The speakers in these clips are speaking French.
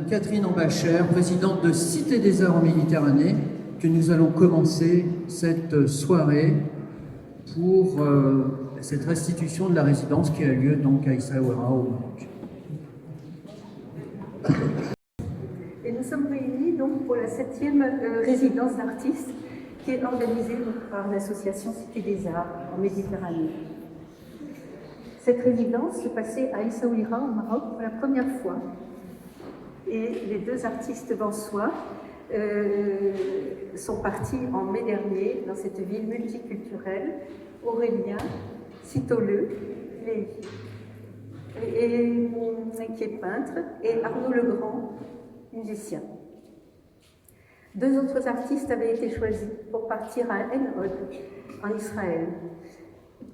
Catherine Ambacher, présidente de Cité des Arts en Méditerranée, que nous allons commencer cette soirée pour cette restitution de la résidence qui a lieu donc à Essaouira au Maroc. Et nous sommes réunis donc pour la 7e résidence d'artistes qui est organisée par l'association Cité des Arts en Méditerranée. Cette résidence se passait à Essaouira au Maroc pour la première fois. Et les deux artistes vansois sont partis en mai dernier dans cette ville multiculturelle, Aurélien Citoleux, qui est peintre, et Arnaud Legrand, musicien. Deux autres artistes avaient été choisis pour partir à En-Hod, en Israël.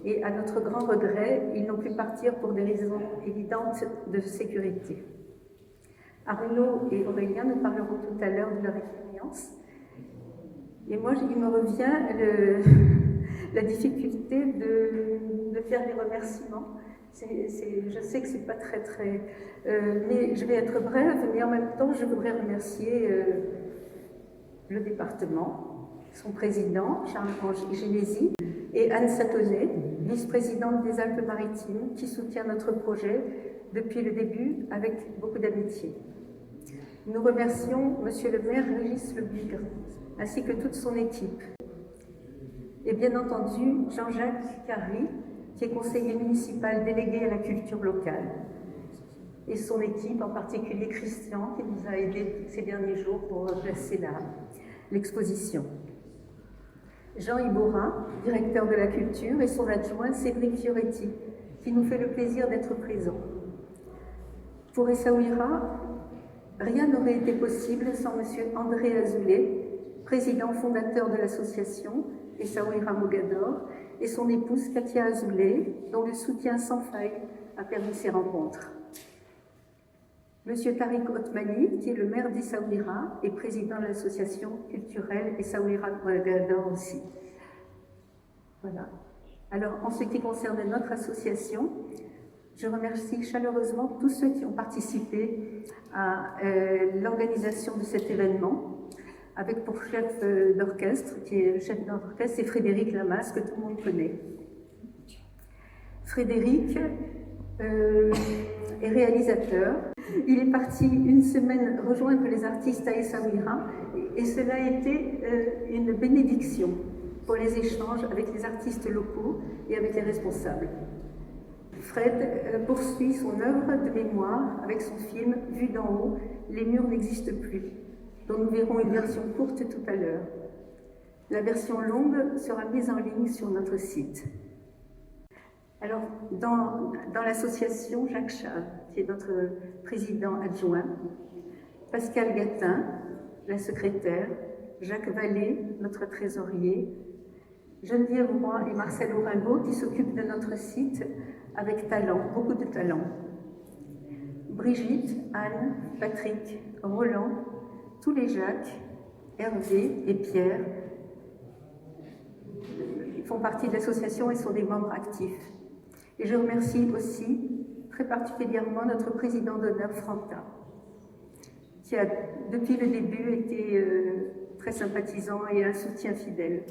Et à notre grand regret, ils n'ont pu partir pour des raisons évidentes de sécurité. Arnaud et Aurélien nous parleront tout à l'heure de leur expérience. Et moi, il me revient la difficulté de faire des remerciements. Je sais que c'est pas très... mais je vais être brève, mais en même temps, je voudrais remercier le département, son président, Charles Génési, et Anne Satonnet, vice-présidente des Alpes-Maritimes, qui soutient notre projet depuis le début avec beaucoup d'amitié. Nous remercions Monsieur le maire Régis Lebigre, ainsi que toute son équipe. Et bien entendu, Jean-Jacques Carry, qui est conseiller municipal délégué à la culture locale. Et son équipe, en particulier Christian, qui nous a aidés ces derniers jours pour placer l'exposition. Jean Iborin, directeur de la culture, et son adjoint Cédric Fioretti, qui nous fait le plaisir d'être présent. Pour Essaouira, rien n'aurait été possible sans M. André Azoulay, président fondateur de l'association Essaouira Mogador, et son épouse Katia Azoulay, dont le soutien sans faille a permis ces rencontres. M. Tariq Othmani, qui est le maire d'Essaouira et président de l'association culturelle Essaouira Mogador aussi. Voilà. Alors, en ce qui concerne notre association, je remercie chaleureusement tous ceux qui ont participé à l'organisation de cet événement, avec pour chef d'orchestre, qui est le chef d'orchestre, c'est Frédéric Lamas, que tout le monde connaît. Frédéric est réalisateur. Il est parti une semaine rejoindre les artistes à Essaouira, et cela a été une bénédiction pour les échanges avec les artistes locaux et avec les responsables. Fred poursuit son œuvre de mémoire avec son film « Vu d'en haut, les murs n'existent plus », dont nous verrons une version courte tout à l'heure. La version longue sera mise en ligne sur notre site. Alors, dans l'association, Jacques Chave, qui est notre président adjoint, Pascal Gatin, la secrétaire, Jacques Vallée, notre trésorier, Geneviève Roy et Marcel Auringo, qui s'occupent de notre site avec talent, beaucoup de talent. Brigitte, Anne, Patrick, Roland, tous les Jacques, Hervé et Pierre font partie de l'association et sont des membres actifs. Et je remercie aussi très particulièrement notre président d'honneur, Franta, qui a depuis le début été très sympathisant et un soutien fidèle.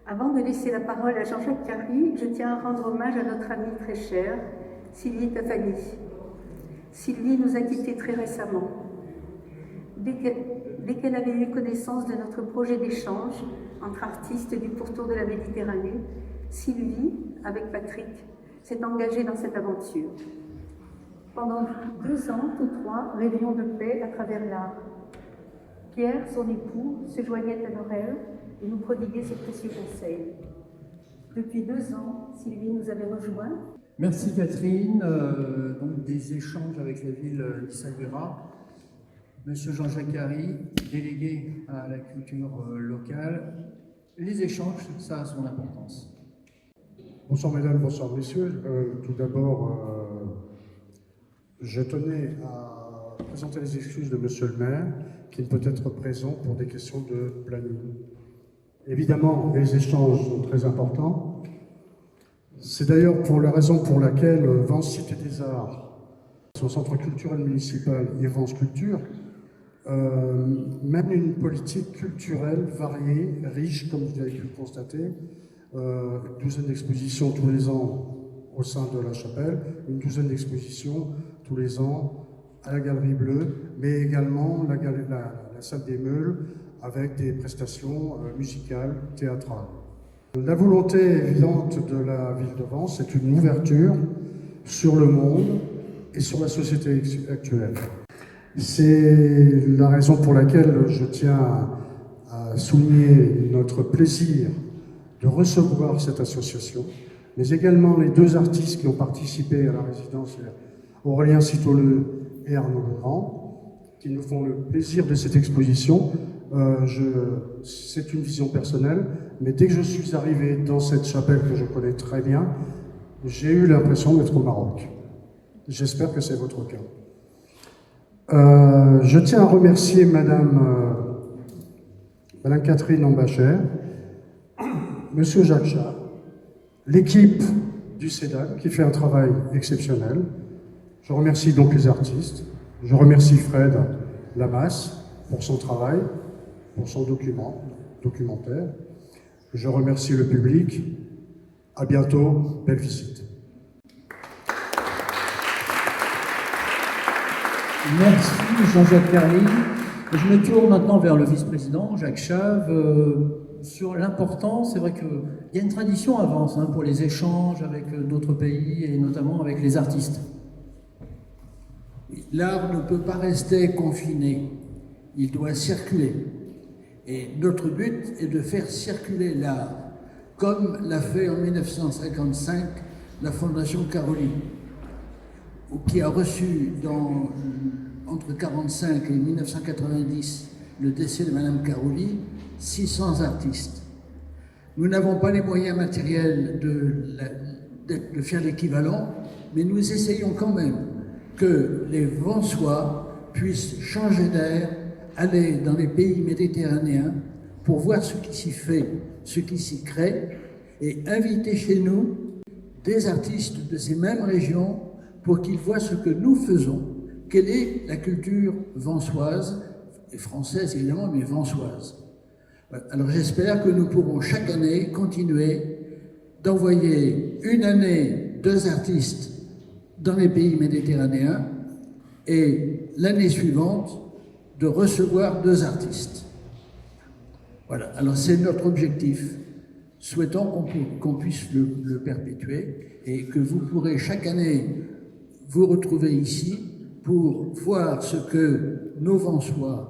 Avant de laisser la parole à Jean-Jacques Carry, je tiens à rendre hommage à notre amie très chère, Sylvie Tafani. Sylvie nous a quittés très récemment. Dès qu'elle avait eu connaissance de notre projet d'échange entre artistes du pourtour de la Méditerranée, Sylvie, avec Patrick, s'est engagée dans cette aventure. Pendant 2 ans, tous trois rêvions de paix à travers l'art. Pierre, son époux, se joignait à nos rêves et nous prodiguait ses précieux conseils. Depuis 2 ans, Sylvie nous avait rejoints. Merci Catherine. Donc des échanges avec la ville d'Essaouira. Monsieur Jean-Jacques Hary, délégué à la culture locale. Les échanges, ça a son importance. Bonsoir mesdames, bonsoir messieurs. Tout d'abord, je tenais à présenter les excuses de monsieur le maire, qui ne peut être présent pour des questions de planning. Évidemment, les échanges sont très importants. C'est d'ailleurs pour la raison pour laquelle Vence Cité des Arts, son centre culturel municipal et Vence Culture, mène une politique culturelle variée, riche, comme vous avez pu le constater. Une douzaine d'expositions tous les ans au sein de la chapelle, une douzaine d'expositions tous les ans à la Galerie Bleue, mais également la salle des Meules avec des prestations musicales, théâtrales. La volonté évidente de la ville de Vence, c'est une ouverture sur le monde et sur la société actuelle. C'est la raison pour laquelle je tiens à souligner notre plaisir de recevoir cette association, mais également les 2 artistes qui ont participé à la résidence, Aurélien Citoleux et Arnaud Legrand, qui nous font le plaisir de cette exposition. C'est une vision personnelle, mais dès que je suis arrivé dans cette chapelle que je connais très bien, j'ai eu l'impression d'être au Maroc. J'espère que c'est votre cas. Je tiens à remercier Madame Catherine Ambacher, Monsieur Jacques Chab, l'équipe du CEDAC qui fait un travail exceptionnel. Je remercie donc les artistes. Je remercie Fred Lamas pour son travail, pour son documentaire. Je remercie le public. À bientôt. Belle visite. Merci Jean-Jacques Hary. Je me tourne maintenant vers le vice-président, Jacques Chave, sur l'importance. C'est vrai qu'il y a une tradition à Vence pour les échanges avec d'autres pays et notamment avec les artistes. L'art ne peut pas rester confiné, il doit circuler. Et notre but est de faire circuler l'art, comme l'a fait en 1955 la Fondation Caroli, qui a reçu entre 1945 et 1990 le décès de Madame Caroli, 600 artistes. Nous n'avons pas les moyens matériels de faire l'équivalent, mais nous essayons quand même que les Vensois puissent changer d'air, aller dans les pays méditerranéens pour voir ce qui s'y fait, ce qui s'y crée, et inviter chez nous des artistes de ces mêmes régions pour qu'ils voient ce que nous faisons. Quelle est la culture vensoise, et française évidemment, mais vensoise. Alors j'espère que nous pourrons chaque année continuer d'envoyer une année 2 artistes dans les pays méditerranéens et l'année suivante de recevoir 2 artistes. Voilà, alors c'est notre objectif. Souhaitons qu'on puisse le perpétuer et que vous pourrez chaque année vous retrouver ici pour voir ce que nos Vensois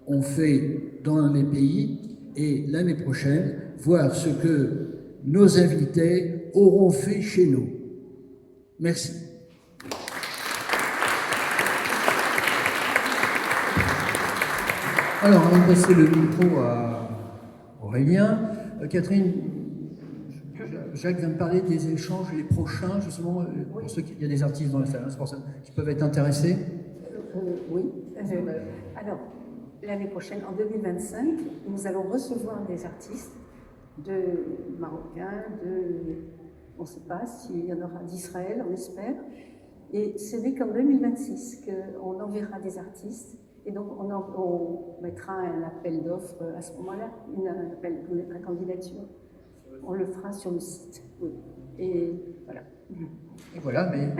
ont fait dans les pays et l'année prochaine, voir ce que nos invités auront fait chez nous. Merci. Alors, on va passer le micro à Aurélien. Catherine, Jacques vient de parler des échanges, les prochains, justement, pour ceux qui, il y a des artistes dans la salle, c'est pour ça, qui peuvent être intéressés. Oui. Alors, l'année prochaine, en 2025, nous allons recevoir des artistes marocains, on ne sait pas s'il y en aura d'Israël, on espère. Et ce n'est qu'en 2026 qu'on enverra des artistes. Et donc, on mettra un appel d'offres à ce moment-là, un appel à candidature. On le fera sur le site. Oui. Et voilà. Et voilà, mais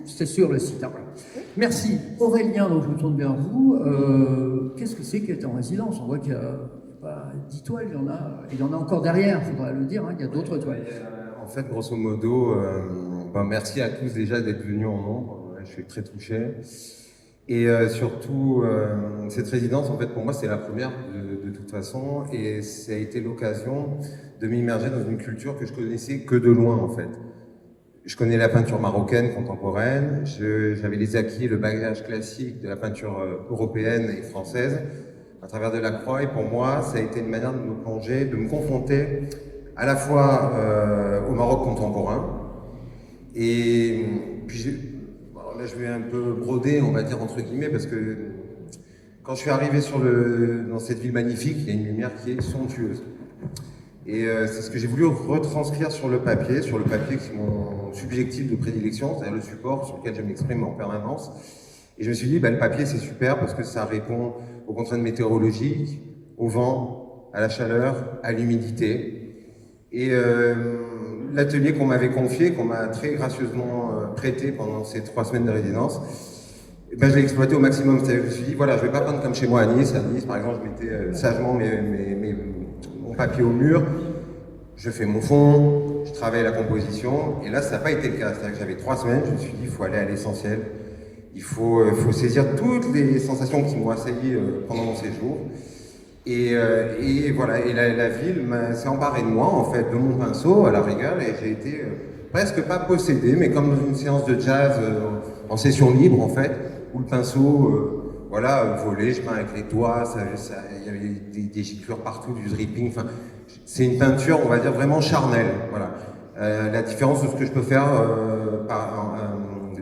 c'est sur le site. Voilà. Merci. Aurélien, donc je me tourne vers vous. Qu'est-ce que c'est qu'être en résidence? On voit qu'il n'y a pas 10 toiles, il y en a encore derrière, il faudra le dire, il y a d'autres toiles. En fait, grosso modo, merci à tous déjà d'être venus en nombre. Je suis très touché. Et surtout, cette résidence, en fait, pour moi, c'est la première de toute façon. Et ça a été l'occasion de m'immerger dans une culture que je connaissais que de loin en fait. Je connais la peinture marocaine contemporaine, j'avais les acquis, le bagage classique de la peinture européenne et française à travers Delacroix, et pour moi, ça a été une manière de me plonger, de me confronter à la fois au Maroc contemporain, et puis alors là je vais un peu broder, on va dire entre guillemets, parce que quand je suis arrivé dans cette ville magnifique, il y a une lumière qui est somptueuse. Et c'est ce que j'ai voulu retranscrire sur le papier qui est mon subjectif de prédilection, c'est-à-dire le support sur lequel je m'exprime en permanence. Et je me suis dit, le papier c'est super parce que ça répond aux contraintes météorologiques, au vent, à la chaleur, à l'humidité. Et l'atelier qu'on m'avait confié, qu'on m'a très gracieusement prêté pendant ces 3 semaines de résidence, je l'ai exploité au maximum. Je me suis dit, voilà, je vais pas peindre comme chez moi à Nice. À Nice, par exemple, je mettais sagement mon papier au mur, je fais mon fond, je travaille la composition, et là ça n'a pas été le cas. C'est-à-dire que j'avais 3 semaines, je me suis dit il faut aller à l'essentiel, il faut saisir toutes les sensations qui m'ont assailli pendant mon séjour, et voilà, et la ville s'est emparée de moi en fait, de mon pinceau à la rigueur, et j'ai été presque pas possédé, mais comme dans une séance de jazz en session libre en fait, où le pinceau volé, je peins avec les doigts, il y avait des giclures partout, du dripping, enfin, c'est une peinture, on va dire, vraiment charnelle, voilà. La différence de ce que je peux faire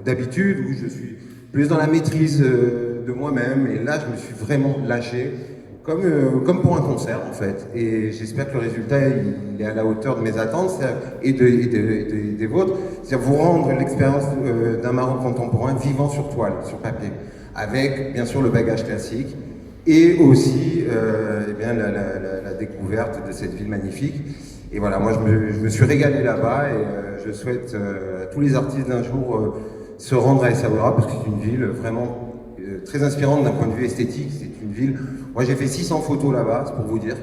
d'habitude, où je suis plus dans la maîtrise de moi-même, et là, je me suis vraiment lâché, comme pour un concert, en fait, et j'espère que le résultat, il est à la hauteur de mes attentes, et des vôtres, c'est-à-dire vous rendre l'expérience d'un Maroc contemporain vivant sur toile, sur papier, avec bien sûr le bagage classique et aussi la découverte de cette ville magnifique. Et voilà, moi je me suis régalé là-bas, et je souhaite à tous les artistes d'un jour se rendre à Essaouira, parce que c'est une ville vraiment très inspirante d'un point de vue esthétique. C'est une ville, moi j'ai fait 600 photos là-bas, c'est pour vous dire.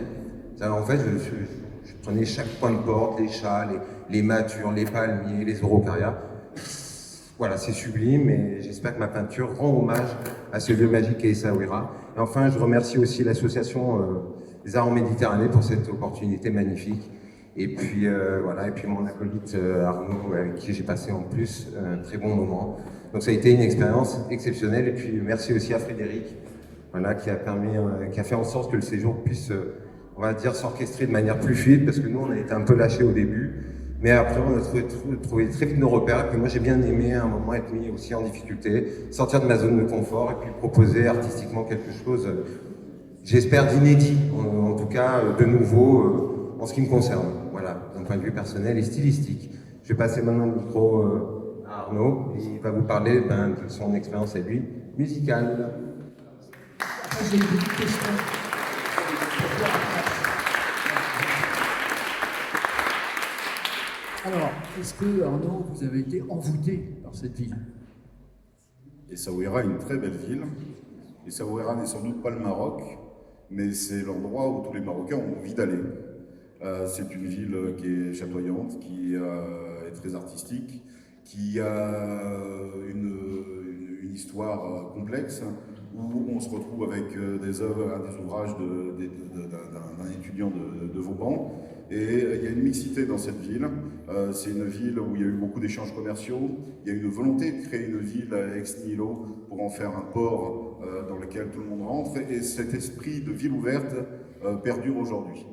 En fait, je prenais chaque point de porte, les chats, les matures, les palmiers, les araucarias. Voilà, c'est sublime, et j'espère que ma peinture rend hommage à ce lieu magique qu'est Essaouira. Et enfin, je remercie aussi l'association des Arts en Méditerranée pour cette opportunité magnifique. Et puis et puis mon acolyte Arnaud, avec qui j'ai passé en plus un très bon moment. Donc ça a été une expérience exceptionnelle. Et puis merci aussi à Frédéric, qui a fait en sorte que le séjour puisse, on va dire, s'orchestrer de manière plus fluide, parce que nous on a été un peu lâchés au début. Mais après, on a trouvé très vite nos repères, et puis moi j'ai bien aimé à un moment être mis aussi en difficulté, sortir de ma zone de confort, et puis proposer artistiquement quelque chose, j'espère, d'inédit, en tout cas de nouveau, en ce qui me concerne, voilà, d'un point de vue personnel et stylistique. Je vais passer maintenant le micro à Arnaud, et il va vous parler de son expérience à lui, musicale. J'ai une petite question. Alors, est-ce que, Arnaud, vous avez été envoûté par cette ville? Essaouira est une très belle ville. Essaouira n'est sans doute pas le Maroc, mais c'est l'endroit où tous les Marocains ont envie d'aller. C'est une ville qui est chatoyante, qui est très artistique, qui a une histoire complexe, où on se retrouve avec des ouvrages d'un étudiant de Vauban. Et il y a une mixité dans cette ville. C'est une ville où il y a eu beaucoup d'échanges commerciaux. Il y a eu une volonté de créer une ville ex nihilo pour en faire un port dans lequel tout le monde rentre. Et cet esprit de ville ouverte perdure aujourd'hui.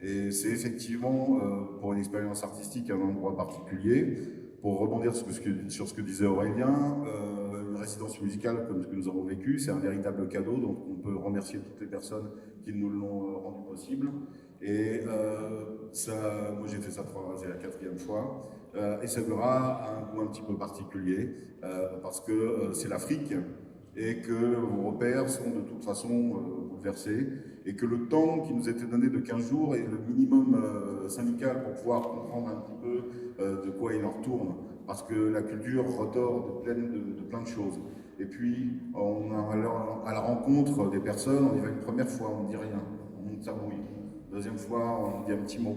Et c'est effectivement, pour une expérience artistique, un endroit particulier. Pour rebondir sur ce que disait Aurélien, une résidence musicale comme ce que nous avons vécu, c'est un véritable cadeau. Donc on peut remercier toutes les personnes qui nous l'ont rendu possible. Et moi j'ai fait ça c'est la 4e fois. Essaouira a un goût un petit peu particulier parce que c'est l'Afrique et que vos repères sont de toute façon bouleversés, et que le temps qui nous était donné de 15 jours est le minimum syndical pour pouvoir comprendre un petit peu de quoi il en retourne, parce que la culture retord de plein de choses. Et puis on a à la rencontre des personnes, on y va une première fois, on ne dit rien, on monte sa brouille. Deuxième fois, on dit un petit mot.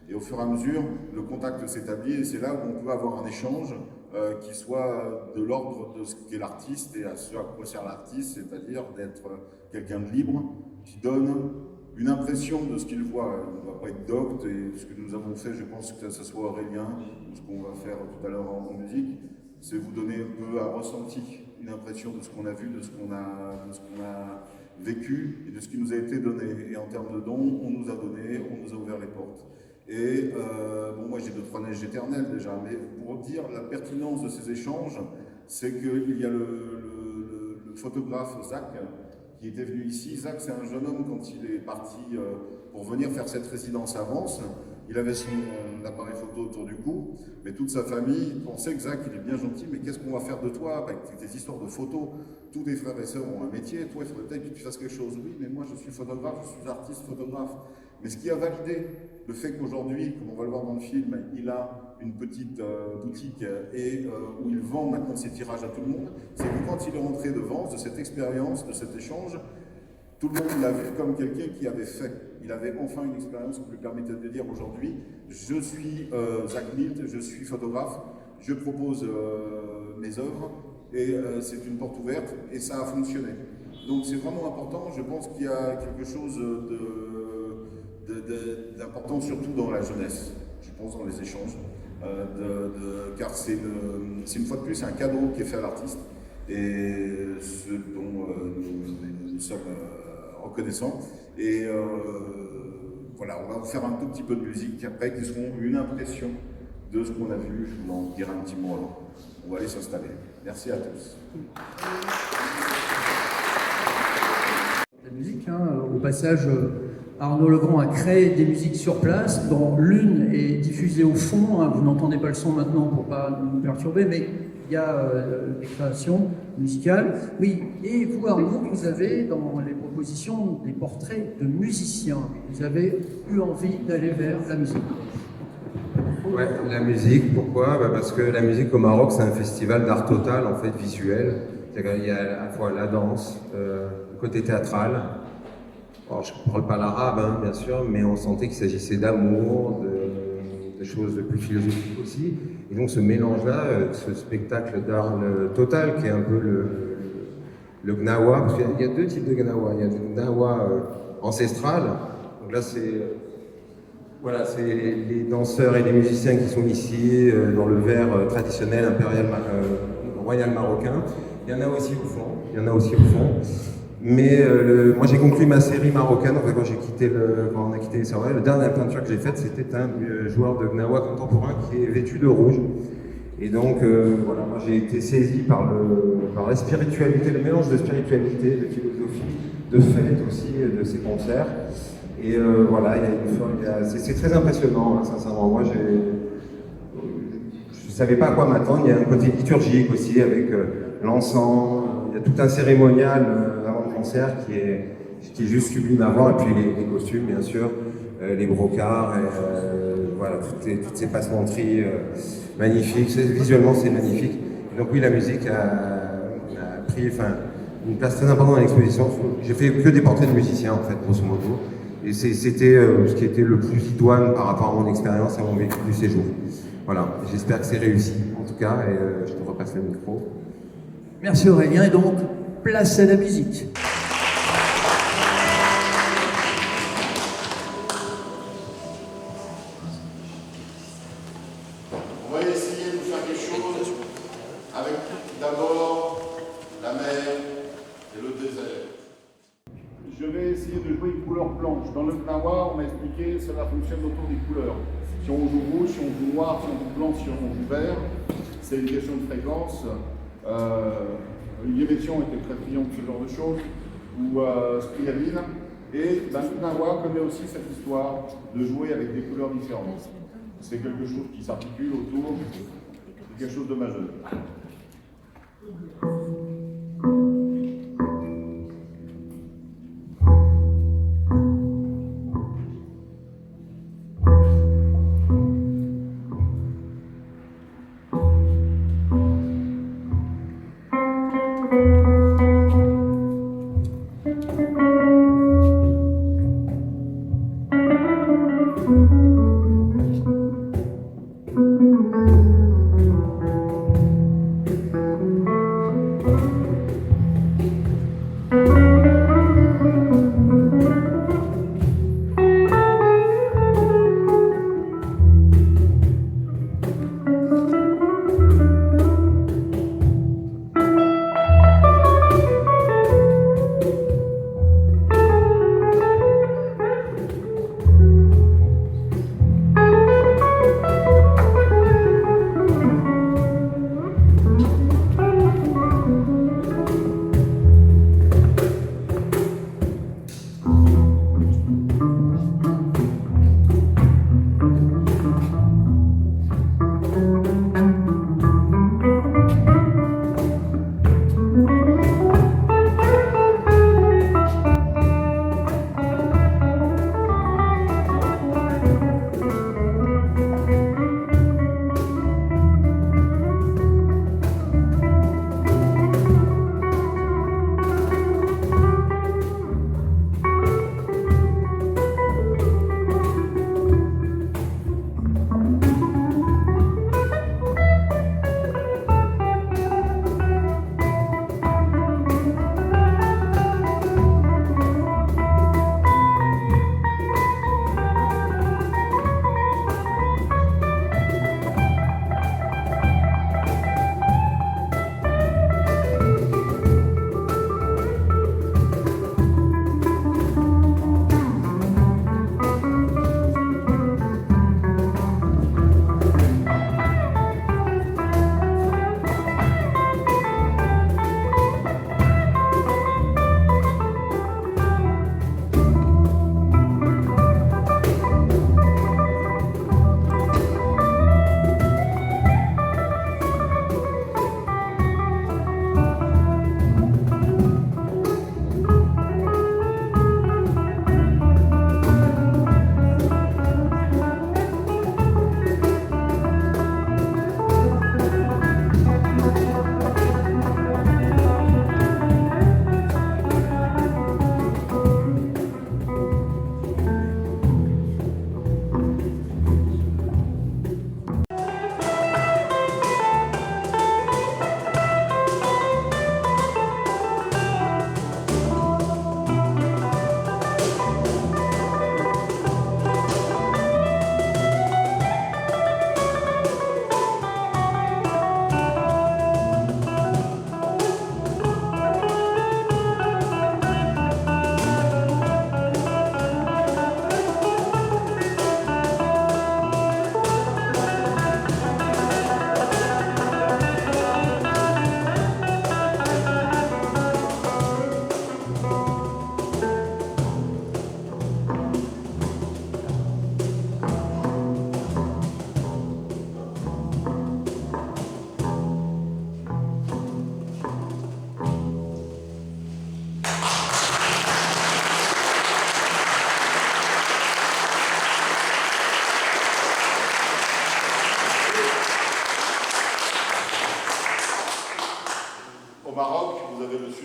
Et au fur et à mesure, le contact s'établit, et c'est là où on peut avoir un échange qui soit de l'ordre de ce qu'est l'artiste et à ce à quoi sert l'artiste, c'est-à-dire d'être quelqu'un de libre, qui donne une impression de ce qu'il voit. Il ne va pas être docte, et ce que nous avons fait, je pense que ce soit Aurélien, ou ce qu'on va faire tout à l'heure en musique, c'est vous donner un peu un ressenti, une impression de ce qu'on a vu, de ce qu'on a vécu et de ce qui nous a été donné. Et en termes de dons, on nous a donné, on nous a ouvert les portes. Et bon, moi j'ai 2-3 neiges éternelles déjà, mais pour dire la pertinence de ces échanges, c'est qu'il y a le photographe Zach qui était venu ici. Zach, c'est un jeune homme, quand il est parti pour venir faire cette résidence à Vence, il avait son appareil photo autour du cou, mais toute sa famille pensait que Zach, il est bien gentil, mais qu'est-ce qu'on va faire de toi avec tes histoires de photos? Tous tes frères et sœurs ont un métier, toi il faudrait peut-être que tu fasses quelque chose. Oui, mais moi je suis photographe, je suis artiste photographe. Mais ce qui a validé le fait qu'aujourd'hui, comme on va le voir dans le film, il a une petite boutique et où il vend maintenant ses tirages à tout le monde, c'est que quand il est rentré de Vence, de cette expérience, de cet échange, tout le monde l'a vu comme quelqu'un qui avait fait. Il avait enfin une expérience qui lui permettait de dire aujourd'hui, je suis Zach Milt, je suis photographe, je propose mes œuvres et c'est une porte ouverte et ça a fonctionné. Donc c'est vraiment important, je pense qu'il y a quelque chose d'important surtout dans la jeunesse, je pense dans les échanges, car c'est une fois de plus un cadeau qui est fait à l'artiste et ce dont nous sommes reconnaissants. Et voilà, on va vous faire un tout petit peu de musique après qui seront une impression de ce qu'on a vu. Je vous en dirai un petit mot avant. On va aller s'installer. Merci à tous. La musique, au passage, Arnaud Legrand a créé des musiques sur place, dont l'une est diffusée au fond. Vous n'entendez pas le son maintenant pour ne pas nous perturber, mais il y a des créations musicales. Oui, et vous, Arnaud, vous avez dans les propositions des portraits de musiciens. Vous avez eu envie d'aller vers la musique. Ouais, la musique, pourquoi? Parce que la musique au Maroc, c'est un festival d'art total, en fait, visuel. C'est-à-dire qu'il y a à la fois la danse, le côté théâtral. Alors, je ne parle pas l'arabe, bien sûr, mais on sentait qu'il s'agissait d'amour, de choses plus philosophiques aussi. Et donc ce mélange-là, ce spectacle d'art total qui est un peu le gnawa, parce qu'il y a deux types de gnawa. Il y a le gnawa ancestral, donc là c'est les danseurs et les musiciens qui sont ici dans le verre traditionnel impérial royal marocain. Il y en a aussi au fond. Mais moi j'ai conclu ma série marocaine, enfin, quand on a quitté les Savoies, la dernière peinture que j'ai faite, c'était un joueur de gnawa contemporain qui est vêtu de rouge. Et donc voilà, moi j'ai été saisi par la spiritualité, le mélange de spiritualité, de philosophie, de fête aussi, de ces concerts. Et voilà, c'est très impressionnant, sincèrement. Moi je ne savais pas à quoi m'attendre. Il y a un côté liturgique aussi avec l'encens. Il y a tout un cérémonial avant le concert qui est juste sublime à voir, et puis les costumes bien sûr, les brocards, voilà, toutes ces passementeries magnifiques. Visuellement c'est magnifique. Et donc oui, la musique a pris une place très importante dans l'exposition. J'ai fait que des portraits de musiciens en fait, grosso modo. Et c'était ce qui était le plus idoine par rapport à mon expérience et à mon vécu du séjour. Voilà, j'espère que c'est réussi en tout cas, et je te repasse le micro. Merci Aurélien, et donc place à la musique. On va essayer de faire quelque chose avec d'abord la mer et le désert. Je vais essayer de jouer une couleur blanche. Dans le gnawa, on m'a expliqué que cela fonctionne autour des couleurs. Si on joue rouge, si on joue noir, si on joue blanc, si on joue vert, c'est une question de fréquence. Olivier Métion était très friand de ce genre de choses, ou Sprialine. Et le gnawa connaît aussi cette histoire de jouer avec des couleurs différentes. C'est quelque chose qui s'articule autour de quelque chose de majeur.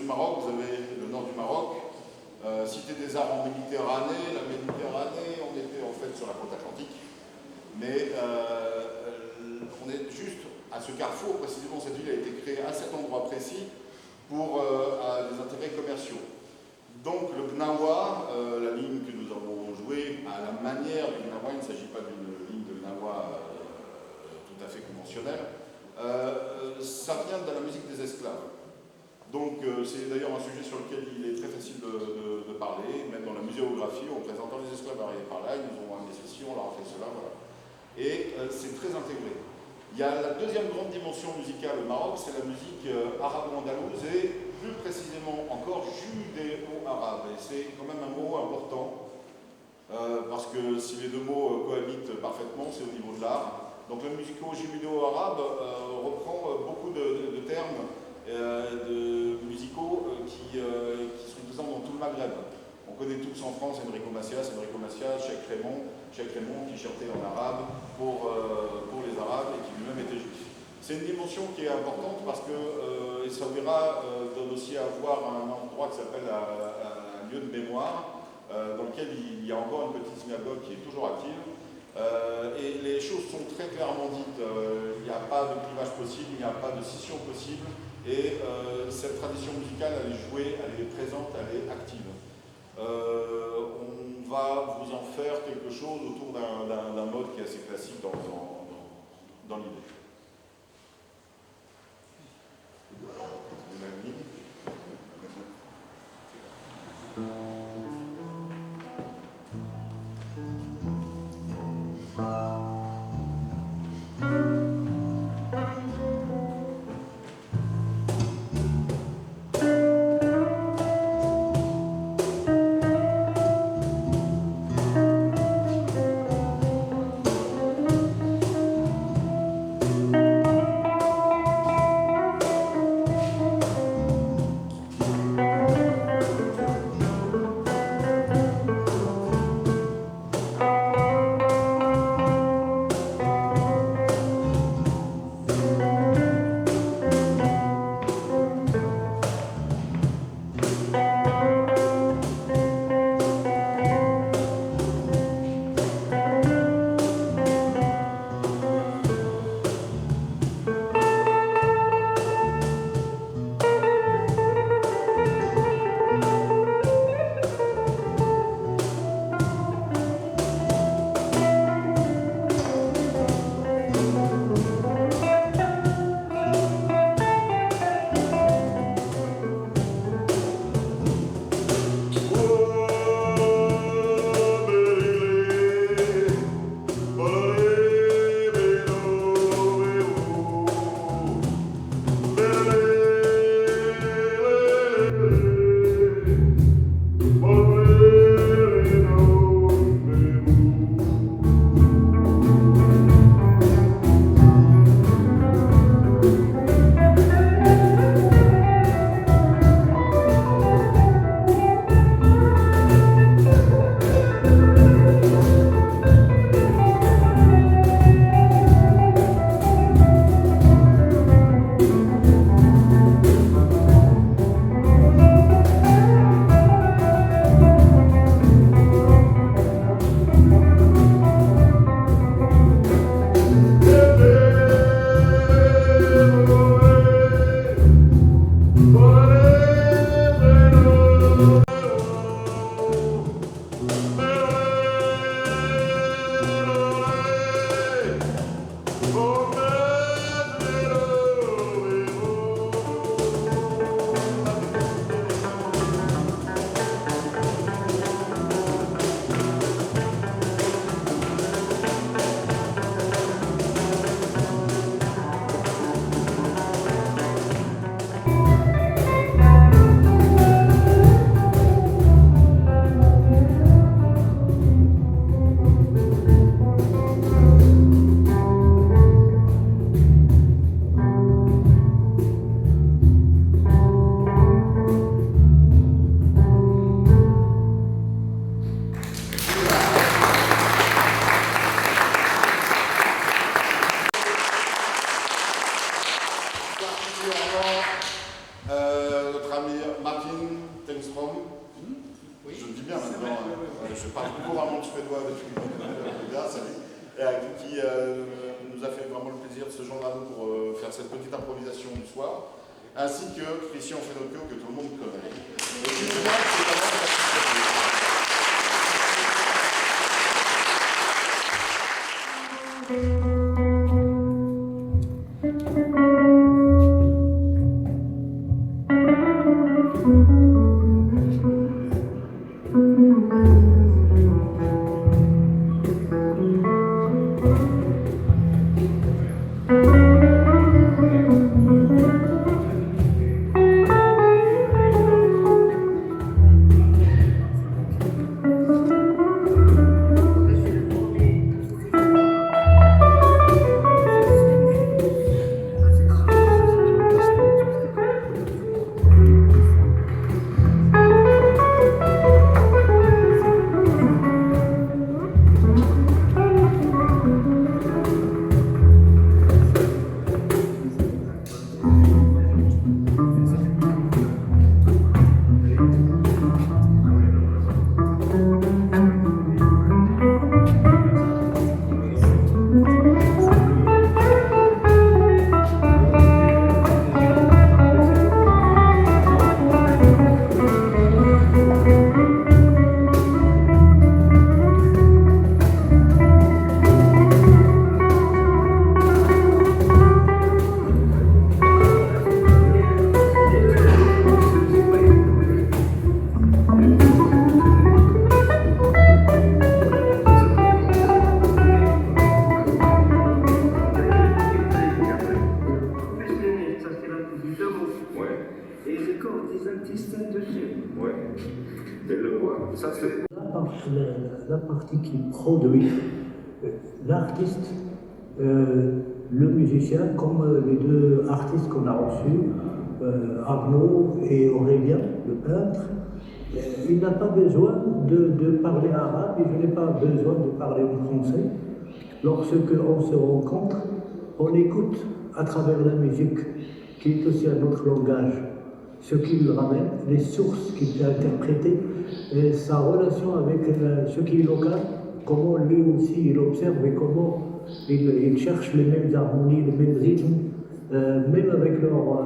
Maroc, vous avez le nord du Maroc, Cité des Arts en Méditerranée. La Méditerranée, on était en fait sur la côte atlantique, mais on est juste à ce carrefour. Précisément, cette ville a été créée à cet endroit précis pour des intérêts commerciaux. Donc le Gnawa, la ligne que nous avons jouée à la manière du Gnawa, il ne s'agit pas d'une ligne de Gnawa tout à fait conventionnelle, ça vient de la musique des esclaves. Donc c'est d'ailleurs un sujet sur lequel il est très facile de parler, même dans la muséographie, en présentant les esclaves arrivés par là, ils nous ont amené ceci, on leur a fait cela, voilà. Et c'est très intégré. Il y a la deuxième grande dimension musicale au Maroc, c'est la musique arabo-andalouse et plus précisément encore judéo-arabe. Et c'est quand même un mot important, parce que si les deux mots cohabitent parfaitement, c'est au niveau de l'art. Donc le musico-judéo-arabe reprend beaucoup de termes musicaux qui sont présents dans tout le Maghreb. On connaît tous en France Enrico Macias, Cheikh Raymond qui chantait en arabe pour les Arabes et qui lui-même était juif. C'est une dimension qui est importante parce que Essaouira donne aussi à voir un endroit qui s'appelle un lieu de mémoire dans lequel il y a encore une petite synagogue qui est toujours active. Et les choses sont très clairement dites. Il n'y a pas de clivage possible, il n'y a pas de scission possible. Et cette tradition musicale, elle est jouée, elle est présente, elle est active. On va vous en faire quelque chose autour d'un mode qui est assez classique dans l'idée. faire cette petite improvisation du soir, ainsi que Christian Fenocchio, que tout le monde connaît. Et puis, moi, c'est vraiment la la partie qui produit l'artiste, le musicien, comme les deux artistes qu'on a reçus, Arnaud et Aurélien, le peintre. Il n'a pas besoin de parler arabe et je n'ai pas besoin de parler français. Lorsque on se rencontre, on écoute à travers la musique, qui est aussi un autre langage, ce qui lui ramène, les sources qu'il peut interpréter, et sa relation avec ce qui est local, comment lui aussi il observe et comment il cherche les mêmes harmonies, les mêmes rythmes, même avec leur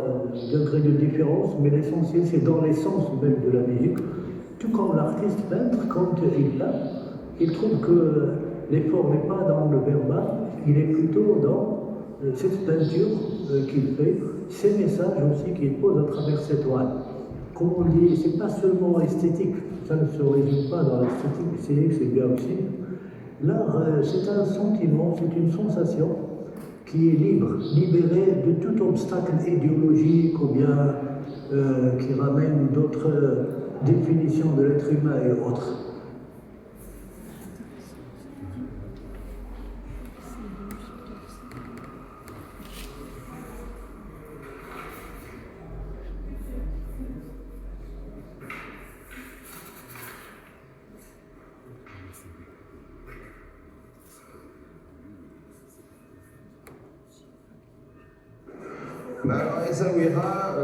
degré de différence, mais l'essentiel c'est dans l'essence même de la musique. Tout comme l'artiste peintre, quand il peint, il trouve que l'effort n'est pas dans le verbal, il est plutôt dans cette peinture qu'il fait, ces messages aussi qu'il pose à travers ses toiles. Comme on dit, c'est pas seulement esthétique, ça ne se résume pas dans l'esthétique, c'est bien aussi. L'art, c'est un sentiment, c'est une sensation qui est libre, libérée de tout obstacle idéologique ou bien qui ramène d'autres définitions de l'être humain et autres. Alors, Essaouira,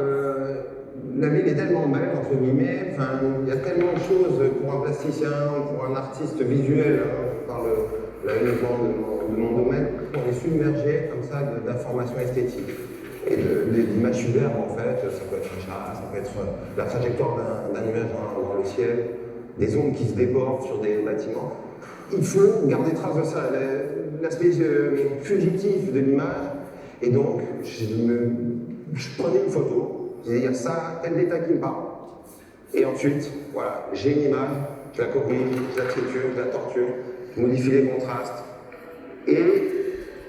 la ville est tellement belle, entre guillemets, enfin, il y a tellement de choses pour un plasticien, pour un artiste visuel, je parle là uniquement de mon domaine, on est submergé comme ça d'informations esthétiques et d'images superbes en fait, ça peut être un chat, ça peut être la trajectoire d'un nuage dans le ciel, des ombres qui se déportent sur des bâtiments. Il faut garder trace de ça, l'aspect fugitif de l'image. Et donc, je prenais une photo, je disais, il y a ça, tel détail qui me parle. Et ensuite, voilà, j'ai une image, je la corrige, je la triture, je la torture, je modifie les contrastes. Et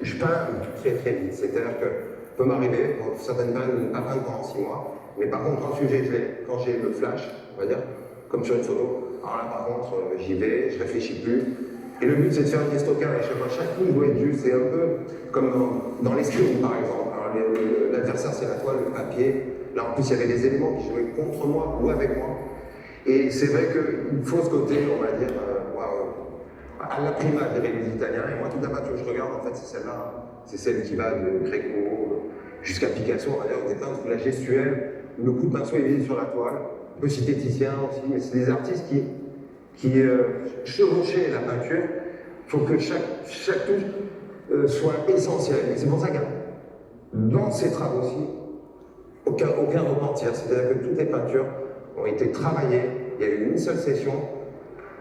je peins très très vite. C'est-à-dire que peut m'arriver, pour certaines peintres, de ne pas peindre pendant 6 mois. Mais par contre, quand j'ai le flash, on va dire, comme sur une photo, alors là par contre, j'y vais, je réfléchis plus. Et le but, c'est de faire un stockage. Chaque coup doit être juste. C'est un peu comme dans l'escrime, par exemple. L'adversaire, c'est la toile, le papier. Là, en plus, il y avait des éléments qui jouaient contre moi ou avec moi. Et c'est vrai qu'il faut ce côté, on va dire, à la prima, je dirais les Italiens. Et moi, toute la peinture que je regarde, en fait, c'est celle-là. C'est celle qui va de Gréco jusqu'à Picasso, on va dire, des peintres où la gestuelle, le coup de pinceau est visé sur la toile. Un peu citer Titien aussi, mais c'est des artistes qui chevauchaient la peinture. Il faut que chaque touche soit essentielle. Et c'est pour ça qu'il dans ces travaux-ci, aucun repentir. C'est-à-dire que toutes les peintures ont été travaillées, il y a eu une seule session,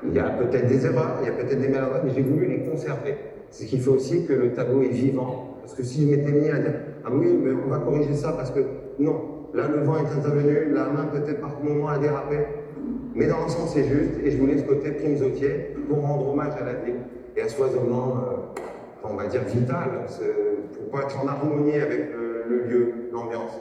il y a peut-être des erreurs, il y a peut-être des maladresses, mais j'ai voulu les conserver. C'est ce qui fait aussi que le tableau est vivant. Parce que si je m'étais mis à dire « Ah oui, mais on va corriger ça parce que non, là le vent est intervenu, la main peut-être par moment a dérapé. » Mais dans l'ensemble c'est juste, et je voulais ce côté prime-zotier pour rendre hommage à la ville et à ce oiseaulement, on va dire vital, pour être en harmonie avec le lieu, l'ambiance.